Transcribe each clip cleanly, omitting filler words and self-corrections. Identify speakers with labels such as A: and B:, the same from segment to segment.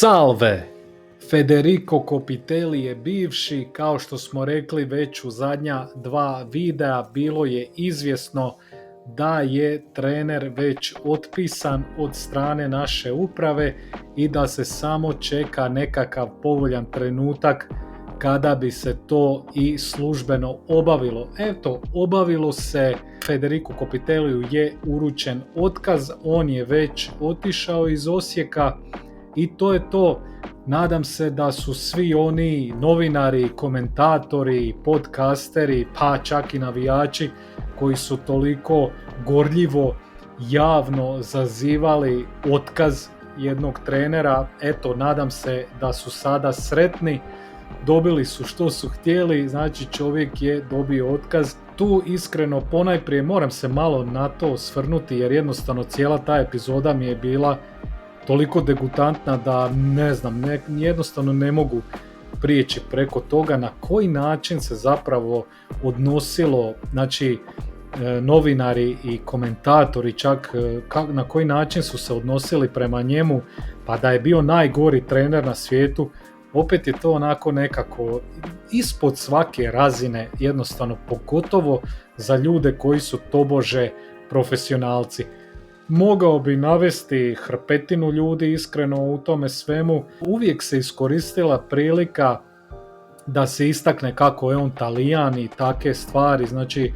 A: Salve! Federico Copitelli je bivši, kao što smo rekli već u zadnja dva videa, bilo je izvjesno da je trener već otpisan od strane naše uprave i da se samo čeka nekakav povoljan trenutak kada bi se to i službeno obavilo. Eto, obavilo se, Federico Copitelliju je uručen otkaz, on je već otišao iz Osijeka i to je to. Nadam se da su svi oni novinari, komentatori, podcasteri, pa čak i navijači koji su toliko gorljivo javno zazivali otkaz jednog trenera, eto, nadam se da su sada sretni, dobili su što su htjeli, znači čovjek je dobio otkaz. Tu iskreno ponajprije moram se malo na to osvrnuti jer jednostavno cijela ta epizoda mi je bila toliko degutantna da ne znam, jednostavno ne mogu prijeći preko toga na koji način se zapravo odnosilo, znači novinari i komentatori čak na koji način su se odnosili prema njemu, pa da je bio najgori trener na svijetu. Opet je to onako nekako ispod svake razine, jednostavno pogotovo za ljude koji su tobože profesionalci. Mogao bi navesti hrpetinu ljudi iskreno u tome svemu. Uvijek se iskoristila prilika da se istakne kako je on Talijan i take stvari. Znači,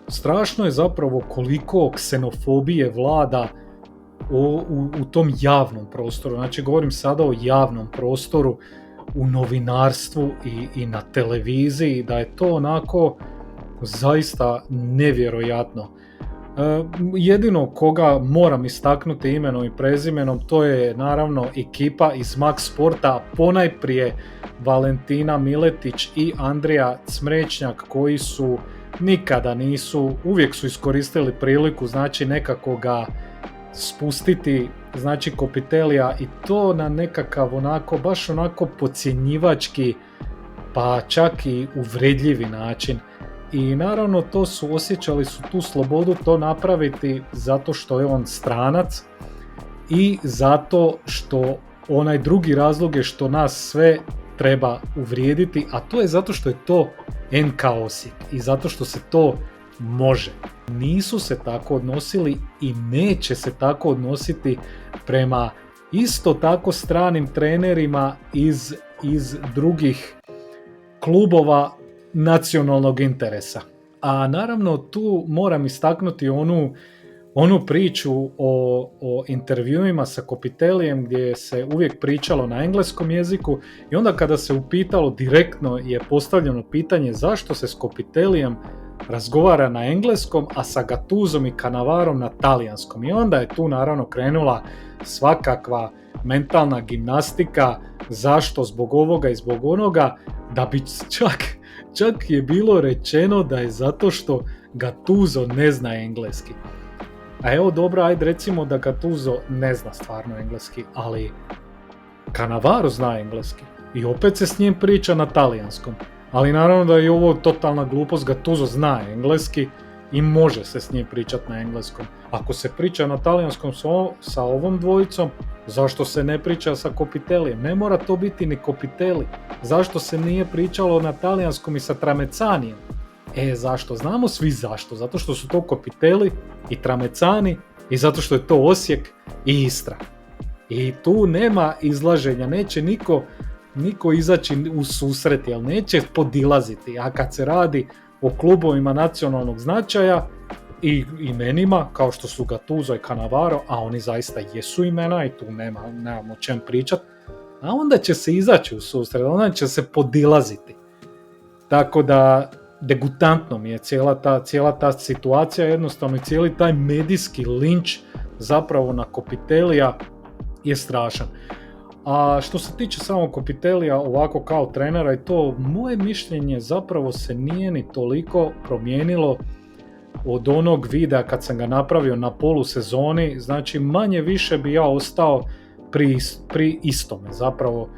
A: strašno je zapravo koliko ksenofobije vlada u tom javnom prostoru. Znači, govorim sada o javnom prostoru, u novinarstvu i na televiziji, da je to onako zaista nevjerojatno. Jedino koga moram istaknuti imenom i prezimenom, to je naravno ekipa iz Max Sporta, ponajprije Valentina Miletić i Andrija Cmrečnjak, koji su nikada nisu, uvijek su iskoristili priliku, znači nekako ga spustiti, znači Copitellija, i to na nekakav onako, baš onako podcjenjivački, pa čak i uvredljivi način. I naravno to su, osjećali su tu slobodu to napraviti zato što je on stranac i zato što onaj drugi razlog je što nas sve treba uvrijediti, a to je zato što je to NK Osijek i zato što se to može. Nisu se tako odnosili i neće se tako odnositi prema isto tako stranim trenerima iz drugih klubova nacionalnog interesa. A naravno tu moram istaknuti onu priču o intervjuima sa Copitellijem gdje se uvijek pričalo na engleskom jeziku i onda kada se upitalo, direktno je postavljeno pitanje zašto se s Copitellijem razgovara na engleskom, a sa Gattusom i Cannavarom na talijanskom. I onda je tu naravno krenula svakakva mentalna gimnastika, zašto, zbog ovoga i zbog onoga, da bi čak je bilo rečeno da je zato što Gattuso ne zna engleski. A evo dobro, ajde recimo da Gattuso ne zna stvarno engleski, ali Cannavaro zna engleski i opet se s njim priča na talijanskom. Ali naravno da je ovo totalna glupost, Gattuso zna engleski i može se s njim pričati na engleskom. Ako se priča na talijanskom sa ovom dvojicom, zašto se ne priča sa Copitellijem? Ne mora to biti ni Copitelli. Zašto se nije pričalo na talijanskom i sa Tramezzanijem? Zašto? Znamo svi zašto. Zato što su to Copitelli i Tramezzani i zato što je to Osijek i Istra. I tu nema izlaženja, neće niko izaći u susret, jer neće podilaziti. A kad se radi o klubovima nacionalnog značaja i imenima kao što su Gattuso i Cannavaro, a oni zaista jesu imena i tu nemamo o čem pričati, a onda će se izaći u susret, onda će se podilaziti. Tako da degutantno mi je cijela ta situacija, jednostavno i cijeli taj medijski linč zapravo na Copitellija je strašan. A što se tiče samog Copitellija ovako kao trenera, i to moje mišljenje zapravo se nije ni toliko promijenilo od onog videa kad sam ga napravio na polusezoni, znači manje više bi ja ostao pri istome. Zapravo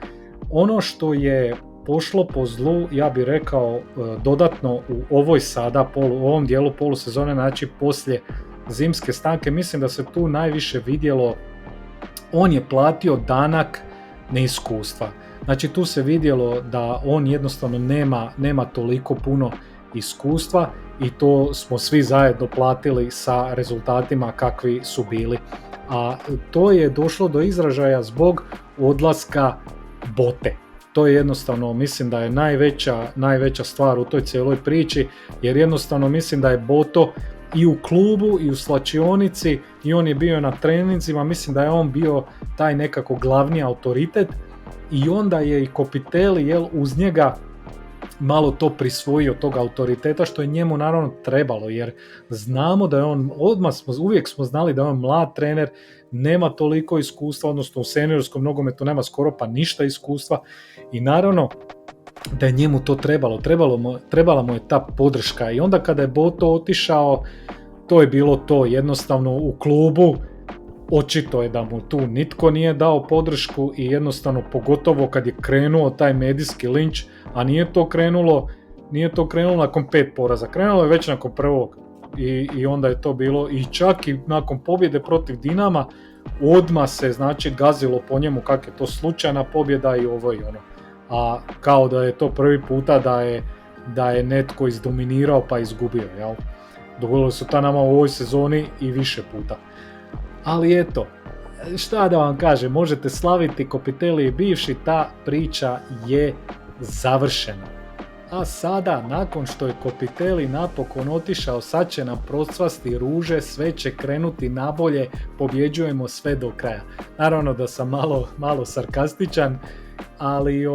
A: ono što je pošlo po zlu, ja bih rekao dodatno u ovom dijelu polusezone, znači poslije zimske stanke, mislim da se tu najviše vidjelo, on je platio danak neiskustva. Znači tu se vidjelo da on jednostavno nema toliko puno iskustva i to smo svi zajedno platili sa rezultatima kakvi su bili. A to je došlo do izražaja zbog odlaska Bote. To je jednostavno, mislim da je najveća stvar u toj cijeloj priči, jer jednostavno mislim da je Boto i u klubu i u slačionici i on je bio na treninzima, mislim da je on bio taj nekako glavni autoritet i onda je i Copitelli uz njega malo to prisvojio tog autoriteta, što je njemu naravno trebalo, jer znamo da je on, uvijek smo znali da je on mlad trener, nema toliko iskustva, odnosno u seniorskom nogometu nema skoro pa ništa iskustva i naravno da je njemu to trebala mu je ta podrška i onda kada je Boto otišao, to je bilo to, jednostavno u klubu očito je da mu tu nitko nije dao podršku i jednostavno pogotovo kad je krenuo taj medijski linč, a nije to krenulo nakon 5 poraza, krenulo je već nakon prvog i onda je to bilo i čak i nakon pobjede protiv Dinama odmah se znači gazilo po njemu kak je to slučajna pobjeda i ovo i ono, a kao da je to prvi puta da je netko izdominirao pa izgubio, jel? Dogodilo se to nama u ovoj sezoni i više puta. Ali eto, šta da vam kažem, možete slaviti, Copitelli je bivši, ta priča je završena. A sada, nakon što je Copitelli napokon otišao, sad će nam procvasti ruže, sve će krenuti nabolje, pobjeđujemo sve do kraja. Naravno da sam malo sarkastičan, ali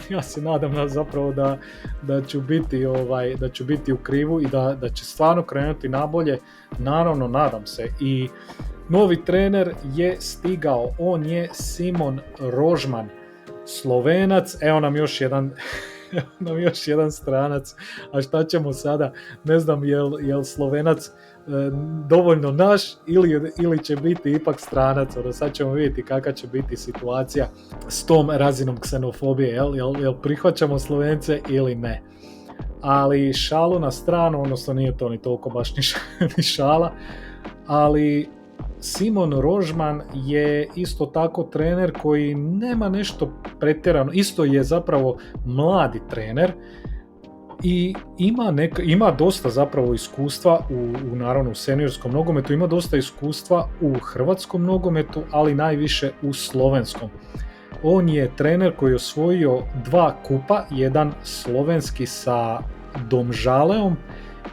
A: ja se nadam zapravo da ću biti u krivu i da će stvarno krenuti nabolje. Naravno, nadam se. I novi trener je stigao, on je Simon Rožman, Slovenac. Evo nam još jedan stranac, a šta ćemo sada, ne znam jel Slovenac dovoljno naš ili će biti ipak stranac, sad ćemo vidjeti kakva će biti situacija s tom razinom ksenofobije, jel prihvaćamo Slovence ili ne. Ali šalu na stranu, odnosno nije to ni toliko baš ni šala, ali Simon Rožman je isto tako trener koji nema nešto pretjerano, isto je zapravo mladi trener i ima dosta zapravo iskustva naravno u seniorskom nogometu, ima dosta iskustva u hrvatskom nogometu, ali najviše u slovenskom. On je trener koji je osvojio 2 kupa, jedan slovenski sa Domžaleom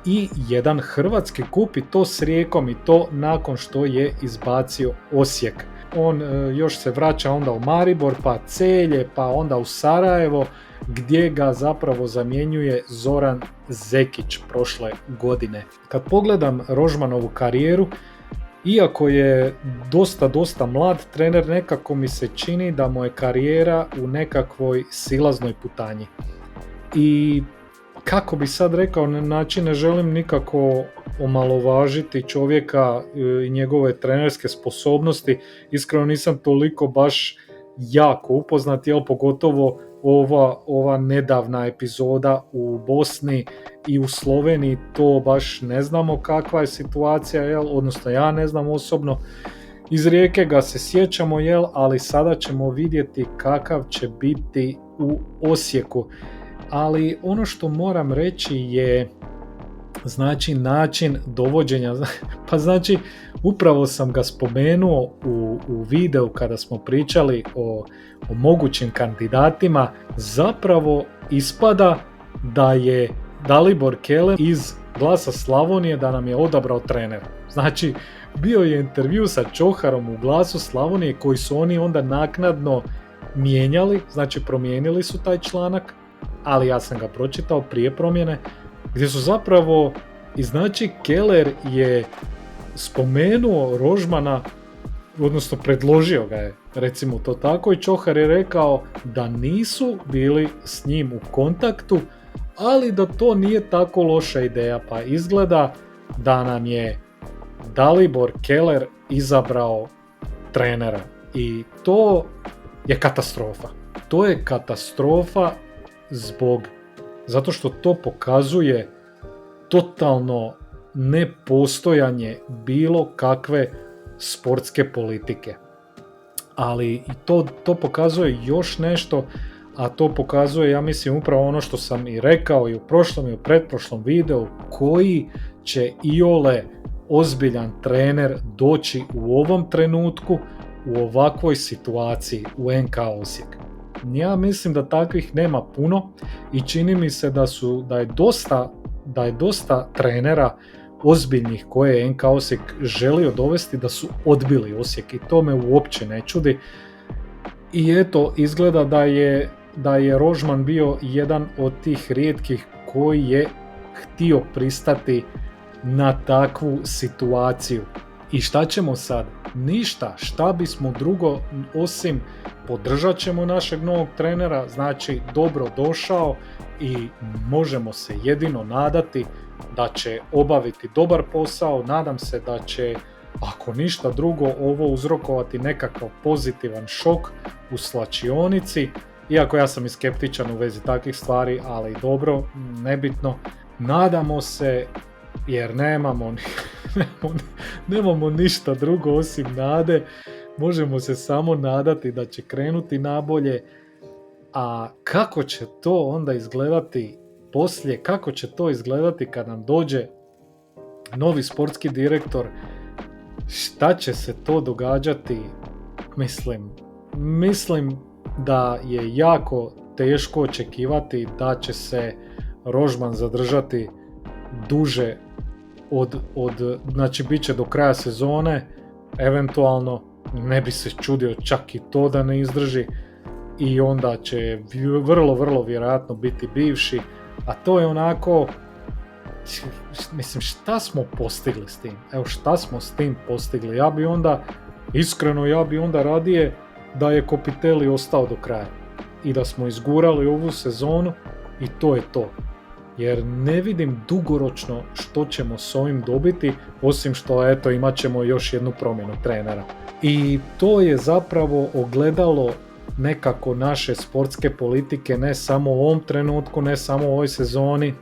A: i jedan hrvatski kup i to s Rijekom i to nakon što je izbacio Osijek. On još se vraća onda u Maribor, pa Celje, pa onda u Sarajevo, gdje ga zapravo zamjenjuje Zoran Zekić prošle godine. Kad pogledam Rožmanovu karijeru, iako je dosta mlad trener, nekako mi se čini da mu je karijera u nekakvoj silaznoj putanji. I kako bi sad rekao, znači ne želim nikako omalovažiti čovjeka i njegove trenerske sposobnosti, iskreno nisam toliko baš jako upoznat, pogotovo ova nedavna epizoda u Bosni i u Sloveniji, to baš ne znamo kakva je situacija, odnosno ja ne znam osobno. Iz Rijeke ga se sjećamo, ali sada ćemo vidjeti kakav će biti u Osijeku. Ali ono što moram reći je znači način dovođenja, pa znači upravo sam ga spomenuo u videu kada smo pričali o mogućim kandidatima, zapravo ispada da je Dalibor Keller iz Glasa Slavonije da nam je odabrao trenera. Znači bio je intervju sa Čoharom u Glasu Slavonije koji su oni onda naknadno mijenjali, znači promijenili su taj članak, ali ja sam ga pročitao prije promjene, gdje su zapravo, i znači Keller je spomenuo Rožmana, odnosno predložio ga je, recimo to tako, i Čohar je rekao da nisu bili s njim u kontaktu, ali da to nije tako loša ideja, pa izgleda da nam je Dalibor Keller izabrao trenera i to je katastrofa. To je katastrofa zato što to pokazuje totalno nepostojanje bilo kakve sportske politike. ali to pokazuje još nešto, a to pokazuje, ja mislim, upravo ono što sam i rekao i u prošlom i u pretprošlom videu, koji će iole ozbiljan trener doći u ovom trenutku, u ovakvoj situaciji u NK Osijek. Ja mislim da takvih nema puno i čini mi se da je dosta trenera ozbiljnih koje je NK Osijek želio dovesti, da su odbili Osijek i to me uopće ne čudi. I eto, izgleda da je Rožman bio jedan od tih rijetkih koji je htio pristati na takvu situaciju. I šta ćemo sad? Ništa, šta bismo drugo osim podržat ćemo našeg novog trenera, znači dobro došao i možemo se jedino nadati da će obaviti dobar posao, nadam se da će, ako ništa drugo, ovo uzrokovati nekakav pozitivan šok u slačionici, iako ja sam i skeptičan u vezi takvih stvari, ali dobro, nebitno. Nadamo se, jer nemamo ništa drugo osim nade, možemo se samo nadati da će krenuti nabolje, a kako će to onda izgledati poslije, kako će to izgledati kad nam dođe novi sportski direktor, šta će se to događati, mislim da je jako teško očekivati da će se Rožman zadržati duže znači bit će do kraja sezone, eventualno, ne bi se čudio čak i to da ne izdrži, i onda će vrlo, vrlo vjerojatno biti bivši, a to je onako, mislim, šta smo postigli s tim? Evo, šta smo s tim postigli? Ja bi onda radije da je Copitelli ostao do kraja i da smo izgurali ovu sezonu i to je to. Jer ne vidim dugoročno što ćemo s ovim dobiti, osim što eto imat ćemo još jednu promjenu trenera. I to je zapravo ogledalo nekako naše sportske politike, ne samo u ovom trenutku, ne samo u ovoj sezoni,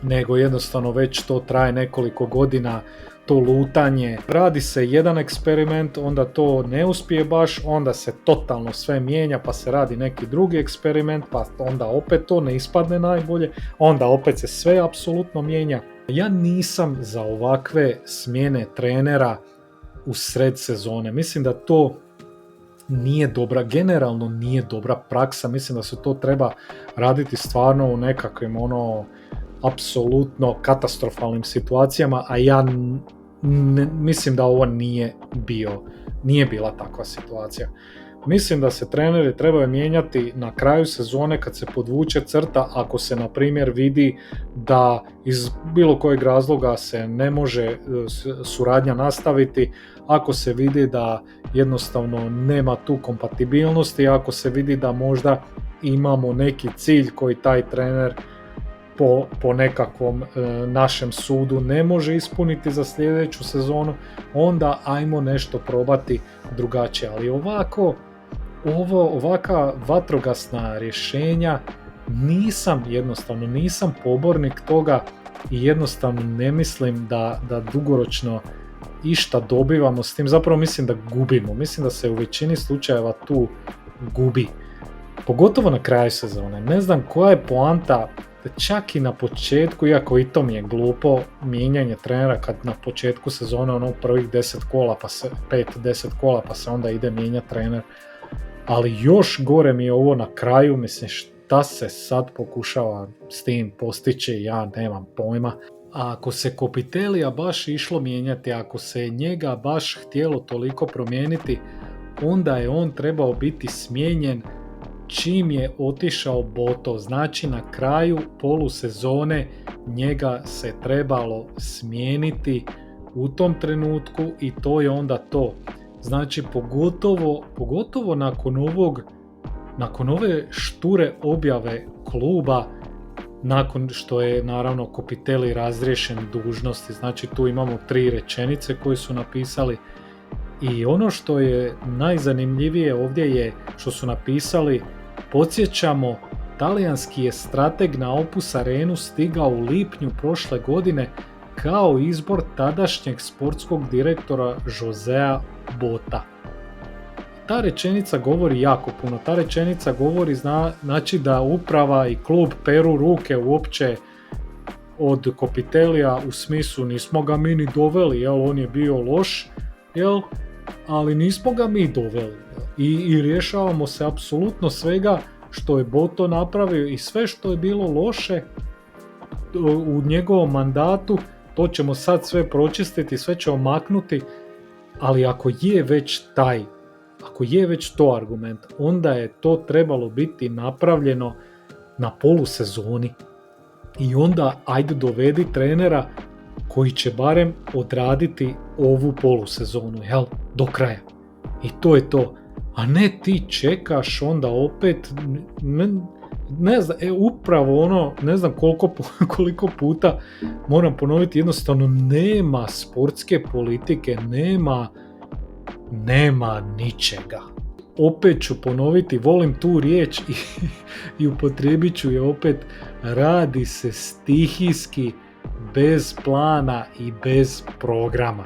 A: nego jednostavno već to traje nekoliko godina, to lutanje. Radi se jedan eksperiment, onda to ne uspije baš, onda se totalno sve mijenja, pa se radi neki drugi eksperiment, pa onda opet to ne ispadne najbolje, onda opet se sve apsolutno mijenja. Ja nisam za ovakve smjene trenera u sred sezone. Mislim da to nije dobra, generalno nije dobra praksa. Mislim da se to treba raditi stvarno u nekakvim apsolutno katastrofalnim situacijama, a ja mislim da ovo nije bila takva situacija. Mislim da se treneri trebaju mijenjati na kraju sezone kad se podvuče crta, ako se na primjer vidi da iz bilo kojeg razloga se ne može suradnja nastaviti, ako se vidi da jednostavno nema tu kompatibilnosti, ako se vidi da možda imamo neki cilj koji taj trener po nekakvom našem sudu ne može ispuniti za sljedeću sezonu, onda ajmo nešto probati drugačije. Ali ovaka vatrogasna rješenja nisam pobornik toga i jednostavno ne mislim da dugoročno išta dobivamo s tim. Zapravo mislim da gubimo. Mislim da se u većini slučajeva tu gubi. Pogotovo na kraju sezone. Ne znam koja je poanta, čak i na početku, iako i to mi je glupo, mijenjanje trenera kad na početku sezone prvih 10 kola, pa se 5-10 kola, pa se onda ide mijenjati trener. Ali još gore mi je ovo na kraju, mislim, šta se sad pokušava s tim postići, ja nemam pojma. A ako se Copitellija baš išlo mijenjati, ako se njega baš htjelo toliko promijeniti, onda je on trebao biti smijenjen čim je otišao Boto. Znači na kraju polusezone njega se trebalo smijeniti u tom trenutku i to je onda to. Znači pogotovo nakon ove šture objave kluba, nakon što je naravno Copitelli razriješen dužnosti. Znači tu imamo 3 rečenice koje su napisali i ono što je najzanimljivije ovdje je što su napisali: podsjećamo, talijanski je strateg na Opus Arenu stigao u lipnju prošle godine kao izbor tadašnjeg sportskog direktora Josea Botta. ta rečenica govori jako puno. Ta rečenica govori znači da uprava i klub peru ruke uopće od Copitelija u smislu nismo ga mi ni doveli, jel, on je bio loš, jel, ali nismo ga mi doveli. I rješavamo se apsolutno svega što je Boto napravio i sve što je bilo loše u njegovom mandatu, to ćemo sad sve pročistiti, sve ćemo maknuti, ali ako je već to argument, onda je to trebalo biti napravljeno na polusezoni. I onda ajde dovedi trenera koji će barem odraditi ovu polusezonu, jel, do kraja. I to je to. A ne ti čekaš onda opet, ne znam, upravo ono, ne znam koliko puta moram ponoviti, jednostavno nema sportske politike, nema ničega. Opet ću ponoviti, volim tu riječ i upotrijebit ću je opet, radi se stihijski, bez plana i bez programa.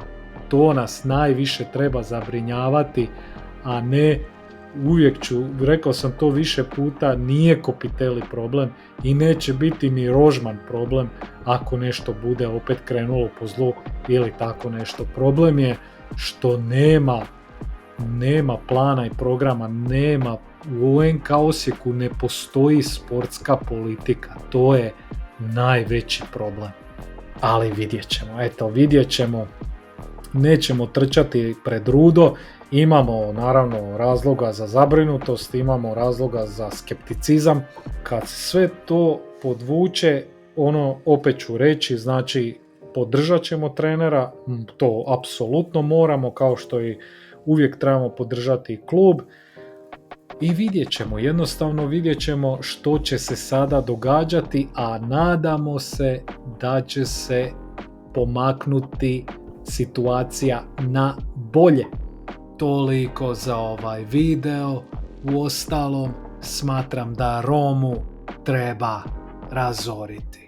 A: To nas najviše treba zabrinjavati, a ne, rekao sam to više puta, nije Copitelli problem i neće biti ni Rožman problem ako nešto bude opet krenulo po zlu ili tako nešto. Problem je što nema plana i programa, u UNK Osijeku ne postoji sportska politika, to je najveći problem. Ali vidjet ćemo, nećemo trčati pred rudo, imamo naravno razloga za zabrinutost, imamo razloga za skepticizam. Kad se sve to podvuče, opet ću reći, znači podržat ćemo trenera, to apsolutno moramo, kao što i uvijek trebamo podržati klub i jednostavno vidjet ćemo što će se sada događati, a nadamo se da će se pomaknuti situacija na bolje. Toliko za ovaj video, uostalom smatram da Romu treba razoriti.